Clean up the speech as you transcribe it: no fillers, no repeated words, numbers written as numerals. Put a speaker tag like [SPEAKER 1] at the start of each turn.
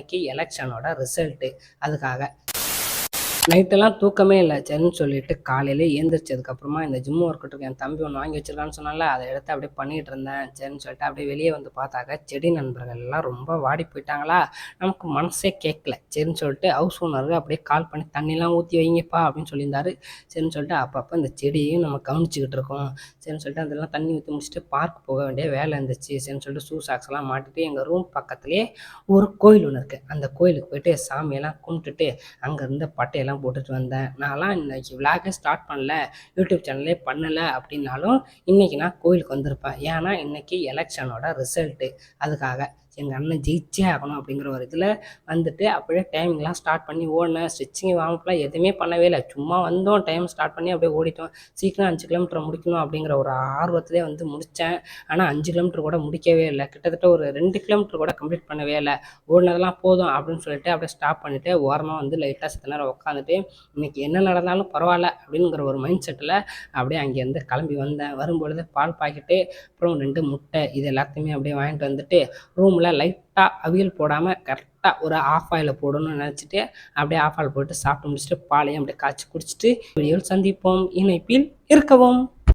[SPEAKER 1] இன்னைக்கு எலெக்ஷனோட ரிசல்ட்டு. அதுக்காக நைட்டெல்லாம் தூக்கமே இல்லை. சரின்னு சொல்லிட்டு காலையிலே எழுந்திரிச்சதுக்கப்புறமா இந்த ஜிம் ஒர்க் அவுட்டுக்கு என் தம்பி ஒன்று வாங்கி வச்சிருக்கான்னு சொன்னால, அதை எடுத்து அப்படியே பண்ணிகிட்டு இருந்தேன். சரின்னு சொல்லிட்டு அப்படியே வெளியே வந்து பார்த்தாக்க செடி நண்பர்கள் எல்லாம் ரொம்ப வாடி போயிட்டாங்களா, நமக்கு மனசே கேட்கல. சரின்னு சொல்லிட்டு ஹவுஸ் ஓனருக்கு அப்படியே கால் பண்ணி தண்ணிலாம் ஊற்றி வைங்கப்பா அப்படின்னு சொல்லியிருந்தாரு. சரின்னு சொல்லிட்டு அப்பப்போ இந்த செடியையும் நம்ம கவனிச்சிக்கிட்டு இருக்கோம். சரின்னு சொல்லிட்டு அதெல்லாம் தண்ணி ஊற்றி முடிச்சுட்டு பார்க் போக வேண்டிய வேலை இருந்துச்சு. சரின்னு சொல்லிட்டு ஷூ சாக்ஸ்லாம் மாட்டிட்டு எங்கள் ரூம் பக்கத்துலேயே ஒரு கோயில் ஒன்று இருக்குது. அந்த கோயிலுக்கு போயிட்டு சாமியெல்லாம் கும்பிட்டுட்டு அங்கே இருந்த பட்டையெல்லாம் போட்டுட்டு வந்தேன். நான்லாம் இன்னைக்கு விளாகே ஸ்டார்ட் பண்ணல, யூடியூப் சேனலே பண்ணலை அப்படின்னாலும் இன்றைக்கி நான் கோயிலுக்கு வந்திருப்பேன். ஏன்னா இன்றைக்கி எலெக்ஷனோட ரிசல்ட்டு. அதுக்காக எங்கள் அண்ணன் ஜெயிச்சே ஆகணும் அப்படிங்கிற ஒரு இதில் வந்துட்டு அப்படியே டைமிங்லாம் ஸ்டார்ட் பண்ணி ஓடினேன். ஸ்ட்ரெச்சிங் வார்ம்அப்லாம் எதுவுமே பண்ணவே இல்லை. சும்மா வந்தோம், டைம் ஸ்டார்ட் பண்ணி அப்படியே ஓடிட்டோம். சீக்கிரம் 5 கிலோமீட்டர் முடிக்கணும் அப்படிங்கிற ஒரு ஆர்வத்திலே வந்து முடித்தேன். ஆனால் 5 கிலோமீட்டர் கூட முடிக்கவே இல்லை. கிட்டத்தட்ட ஒரு 2 கிலோமீட்டர் கூட கம்ப்ளீட் பண்ணவே இல்லை. ஓடினதெல்லாம் போதும் அப்படின்னு சொல்லிட்டு அப்படியே ஸ்டாப் பண்ணிவிட்டு ஓரமாக வந்து லைட்டாக செத்த நேரம் உட்காந்துட்டு இன்றைக்கி என்ன நடந்தாலும் பரவாயில்ல அப்படிங்கிற ஒரு மைண்ட் செட்டில் அப்படியே அங்கேருந்து கிளம்பி வந்தேன். வரும்பொழுது பால் பாக்கெட்டு, அப்புறம் 2 முட்டை, இது எல்லாத்தையுமே அப்படியே வாங்கிட்டு வந்துட்டு ரூமில் லைட்டாக அவியல் போடாமல் கரெக்டாக ஒரு ஆஃப் ஆயில் போடணும்னு நினச்சிட்டு அப்படியே ஆஃப் ஆயில் போட்டு சாப்பிட்டு முடிச்சுட்டு பாலையும் அப்படியே காய்ச்சி குடிச்சிட்டு வீடியோவில் சந்திப்போம். இணைப்பில் இருக்கவும்.